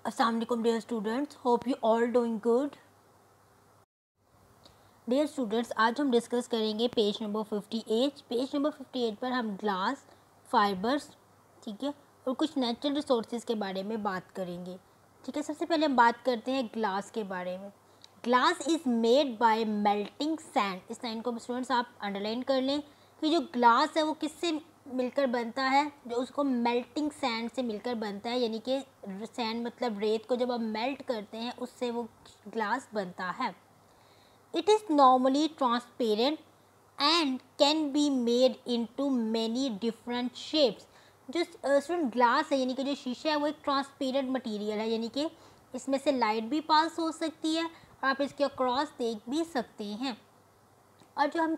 अस्सलाम वालेकुम dear students, hope you all doing good. Dear students, आज हम डिस्कस करेंगे पेज नंबर 58। पेज नंबर 58 पर हम ग्लास, फाइबर्स, ठीक है, और कुछ नेचुरल रिसोर्सेज के बारे में बात करेंगे। ठीक है, सबसे पहले हम बात करते हैं ग्लास के बारे में। Glass is made by melting sand. इस लाइन को स्टूडेंट्स आप अंडरलाइन कर लें कि जो ग्लास है वो किससे मिलकर बनता है, जो उसको मेल्टिंग सैंड से मिलकर बनता है, यानी कि सैंड मतलब रेत को जब आप मेल्ट करते हैं उससे वो ग्लास बनता है। It is normally transparent and can be made into many different shapes. जो स्टूडेंट ग्लास है यानी कि जो शीशा है वो एक ट्रांसपेरेंट मटेरियल है, यानी कि इसमें से लाइट भी पास हो सकती है और आप इसके अक्रॉस देख भी सकते हैं। और जो हम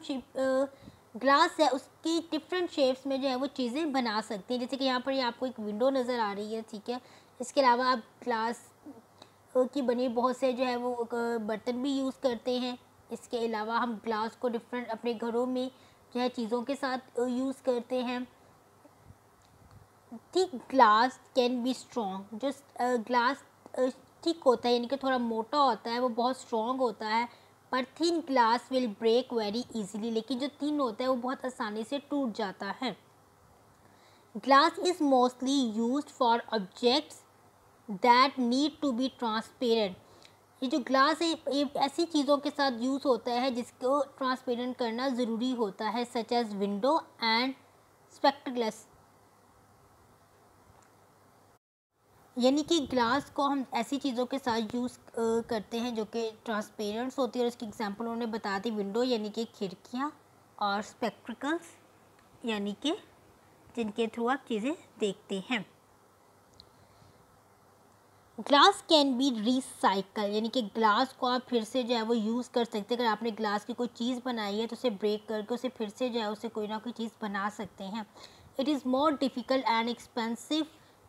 ग्लास है उसकी डिफरेंट शेप्स में जो है वो चीज़ें बना सकते हैं, जैसे कि यहाँ पर ये आपको एक विंडो नज़र आ रही है, ठीक है। इसके अलावा आप ग्लास की बनी बहुत से जो है वो बर्तन भी यूज़ करते हैं। इसके अलावा हम ग्लास को डिफरेंट अपने घरों में जो है चीज़ों के साथ यूज़ करते हैं। ठीक, ग्लास कैन बी स्ट्रॉन्ग। जो ग्लास ठीक होता है यानी कि थोड़ा मोटा होता है, वो बहुत स्ट्रॉन्ग होता है, पर thin glass will break very easily. लेकिन जो थिन होता है वो बहुत आसानी से टूट जाता है। Glass is mostly used for objects that need to be transparent. ये जो ग्लास है ये ऐसी चीज़ों के साथ यूज़ होता है जिसको ट्रांसपेरेंट करना ज़रूरी होता है, सच एज विंडो एंड स्पेक्टग्लास। यानी कि ग्लास को हम ऐसी चीज़ों के साथ यूज़ करते हैं जो कि ट्रांसपेरेंट्स होती है, और इसकी एग्जांपल उन्होंने बता दी, विंडो यानी कि खिड़कियाँ, और स्पेक्ट्रिकल्स यानी कि जिनके थ्रू आप चीज़ें देखते हैं। ग्लास कैन बी रिसाइकल, यानी कि ग्लास को आप फिर से जो है वो यूज़ कर सकते हैं। अगर आपने ग्लास की कोई चीज़ बनाई है तो उसे ब्रेक करके उसे फिर से जो है उसे कोई ना कोई चीज़ बना सकते हैं। It is more difficult and expensive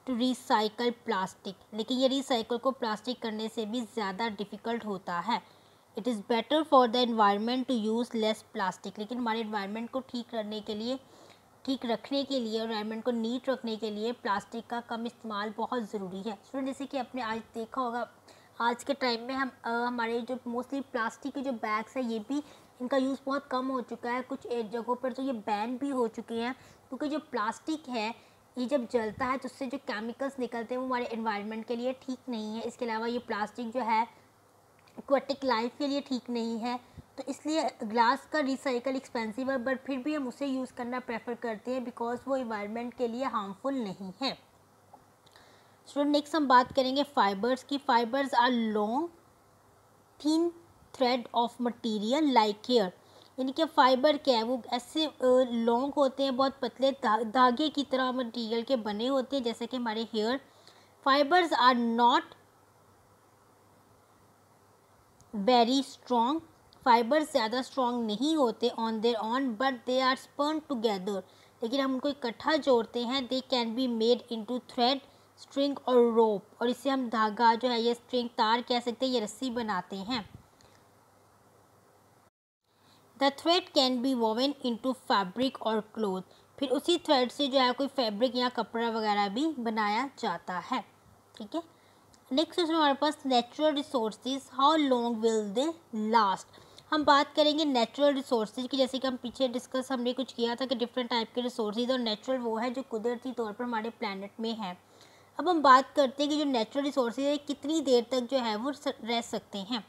to recycle plastic, लेकिन ये रिसाइकल को प्लास्टिक करने से भी ज़्यादा डिफ़िकल्ट होता है। It is better for the environment to use less plastic, लेकिन हमारे एनवायरनमेंट को ठीक रखने के लिए और एनवायरनमेंट को नीट रखने के लिए प्लास्टिक का कम इस्तेमाल बहुत ज़रूरी है। स्टूडेंट, जैसे कि आपने आज देखा होगा, आज के टाइम में हम हमारे जो मोस्टली प्लास्टिक के जो बैग्स हैं ये भी इनका यूज़ बहुत कम हो चुका है। कुछ जगहों पर तो ये बैन भी हो चुके हैं, क्योंकि जो प्लास्टिक है ये जब जलता है तो उससे जो केमिकल्स निकलते हैं वो हमारे एनवायरनमेंट के लिए ठीक नहीं है। इसके अलावा ये प्लास्टिक जो है एक्वाटिक लाइफ के लिए ठीक नहीं है, तो इसलिए ग्लास का रिसाइकल एक्सपेंसिव है, बट फिर भी हम उसे यूज़ करना प्रेफर करते हैं बिकॉज वो इन्वायरमेंट के लिए हार्मफुल नहीं है। स्टूडेंट, नेक्स्ट हम बात करेंगे फाइबर्स की। Fibres are long thin thread of material like hair, यानी कि फाइबर क्या है, वो ऐसे लॉन्ग होते हैं, बहुत पतले धागे की तरह मटेरियल के बने होते हैं, जैसे कि हमारे hair. Fibres are not very strong, fibres ज़्यादा स्ट्रॉन्ग नहीं होते on their own, but they are spun together, लेकिन हम उनको इकट्ठा जोड़ते हैं। They can be made into thread, string और रोप, और इससे हम धागा जो है ये स्ट्रिंग, तार कह सकते हैं, ये रस्सी बनाते हैं। The thread can be woven into fabric और क्लोथ, फिर उसी थ्रेड से जो है कोई फैब्रिक या कपड़ा वगैरह भी बनाया जाता है। ठीक है, नेक्स्ट है हमारे पास natural resources, how long will they last. हम बात करेंगे नेचुरल रिसोर्सेज की, जैसे कि हम पीछे डिस्कस हमने कुछ किया था कि डिफरेंट टाइप के रिसोर्सेज, और नेचुरल वो है जो कुदरती तौर पर हमारे प्लानट में है। अब हम बात करते हैं कि जो नेचुरल रिसोर्सेज है कितनी देर तक जो है वो रह सकते हैं।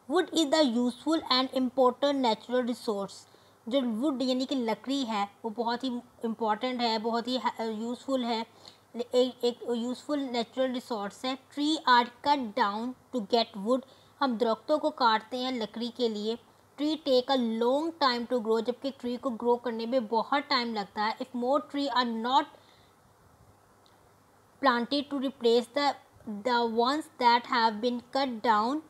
Would is the useful and important natural resource. जो वुड यानी कि लकड़ी है वो बहुत ही इम्पॉर्टेंट है, बहुत ही यूज़फुल है, एक यूज़फुल नेचुरल रिसोर्स है। Tree are cut down to get wood, हम दरख्तों को काटते हैं लकड़ी के लिए। Tree take a long time to grow, जबकि ट्री को ग्रो करने में बहुत टाइम लगता है। If more tree are not planted to replace the ones that have been cut down,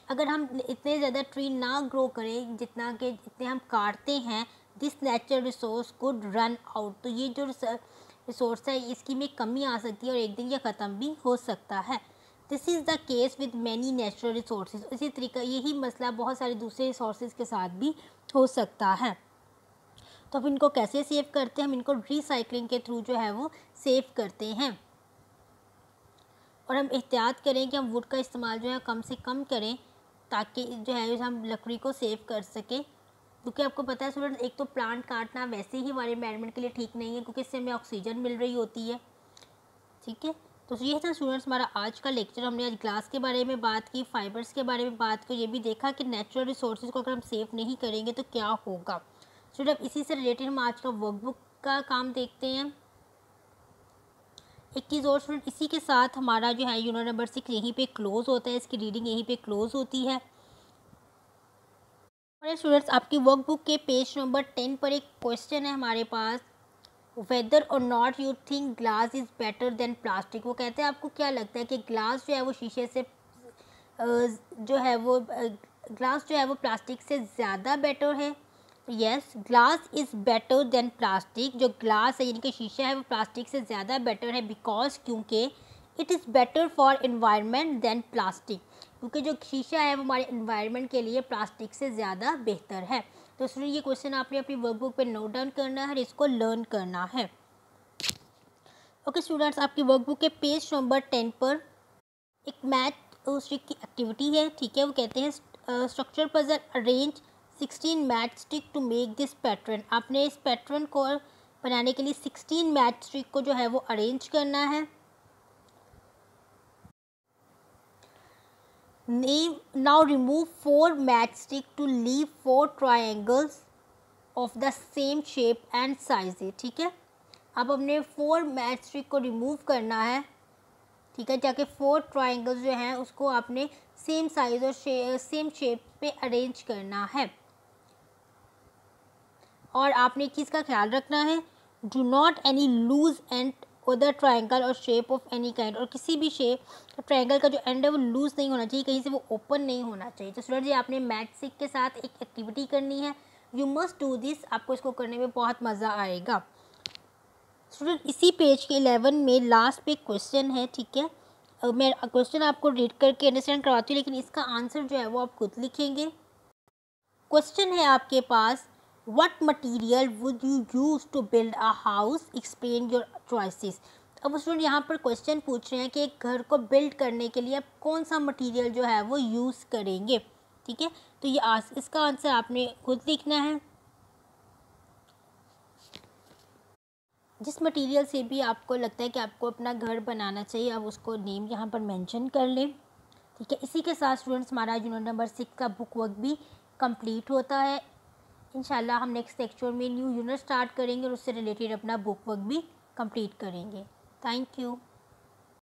अगर हम इतने ज़्यादा ट्री ना ग्रो करें जितने हम काटते हैं, this natural resource could run out, तो ये जो रिसोर्स है इसकी में कमी आ सकती है और एक दिन ये ख़त्म भी हो सकता है। This is the case with many natural resources, इसी तरीका यही मसला बहुत सारे दूसरे रिसोर्सेज के साथ भी हो सकता है। तो अब इनको कैसे सेव करते हैं, हम इनको रिसाइकलिंग के थ्रू जो है वो सेव करते हैं। और हम एहतियात करें कि हम वुड का इस्तेमाल जो है कम से कम करें, ताकि जो है हम लकड़ी को सेव कर सकें। क्योंकि आपको पता है स्टूडेंट्स, एक तो प्लांट काटना वैसे ही हमारे एनवायरनमेंट के लिए ठीक नहीं है, क्योंकि इससे हमें ऑक्सीजन मिल रही होती है। ठीक है, तो ये था स्टूडेंट्स हमारा आज का लेक्चर। हमने आज ग्लास के बारे में बात की, फाइबर्स के बारे में बात की, ये भी देखा कि नेचुरल रिसोर्सेज को अगर हम सेव नहीं करेंगे तो क्या होगा। स्टूडेंट इसी से रिलेटेड हम आज का वर्कबुक का काम देखते हैं। एक चीज़ और स्टूडेंट, इसी के साथ हमारा जो है यूनिट नंबर 6 यहीं पे क्लोज होता है, इसकी रीडिंग यहीं पे क्लोज होती है। और स्टूडेंट्स आपकी वर्कबुक के पेज नंबर 10 पर एक क्वेश्चन है हमारे पास, वेदर और not you think glass is better than plastic. वो कहते हैं आपको क्या लगता है कि ग्लास जो है वो शीशे से जो है वो ग्लास जो है वो प्लास्टिक से ज़्यादा बेटर है। Yes, glass is better than plastic. जो ग्लास है यानी कि शीशा है वो प्लास्टिक से ज़्यादा बेटर है, बिकॉज क्योंकि it is better for environment than plastic. क्योंकि जो शीशा है वो हमारे एनवायरनमेंट के लिए प्लास्टिक से ज़्यादा बेहतर है। तो स्टूडेंट ये क्वेश्चन आपने अपनी वर्कबुक पे नोट डाउन करना है और इसको लर्न करना है। ओके स्टूडेंट्स, आपकी वर्कबुक के पेज नंबर 10 पर एक मैथ स्टिक की एक्टिविटी है। ठीक है, वो कहते हैं structure puzzle arrange 16 match stick to make this pattern. आपने इस पैटर्न को बनाने के लिए 16 मैथ स्टिक को जो है वो अरेंज करना है। Now remove 4 matchstick to leave 4 triangles of the same shape and size। ठीक है, अब हमने 4 मैचस्टिक को रिमूव करना है। ठीक है, जाके 4 ट्राइंगल्स जो हैं उसको आपने सेम साइज और सेम शेप पे अरेंज करना है। और आपने एक चीज़ का ख्याल रखना है, do not any loose end other triangle और शेप ऑफ एनी काइंड। और किसी भी शेप ट्राइंगल का जो एंड है वो लूज़ नहीं होना चाहिए, कहीं से वो ओपन नहीं होना चाहिए। तो स्टूडेंट ये आपने मैथ्स के साथ एक एक्टिविटी करनी है, यू मस्ट डू दिस। आपको इसको करने में बहुत मज़ा आएगा। स्टूडेंट इसी पेज के 11 में लास्ट पे क्वेश्चन है। ठीक है, मैं क्वेश्चन आपको रीड करके अंडरस्टैंड करवाती हूँ, लेकिन इसका आंसर जो है वो आप खुद लिखेंगे। क्वेश्चन है आपके पास, what material would you use to build a house, explain your choices. अब स्टूडेंट यहाँ पर क्वेश्चन पूछ रहे हैं कि एक घर को बिल्ड करने के लिए आप कौन सा मटेरियल जो है वो यूज़ करेंगे। ठीक है, तो ये इसका आंसर आपने खुद लिखना है। जिस मटेरियल से भी आपको लगता है कि आपको अपना घर बनाना चाहिए, आप उसको नेम यहाँ पर मेंशन कर लें। ठीक है, इसी के साथ स्टूडेंट्स हमारा यूनिट नंबर 6 का बुक वर्क भी कंप्लीट होता है। इंशाल्लाह हम नेक्स्ट लेक्चर में न्यू यूनिट स्टार्ट करेंगे और उससे रिलेटेड अपना बुक वर्क भी कंप्लीट करेंगे। Thank you.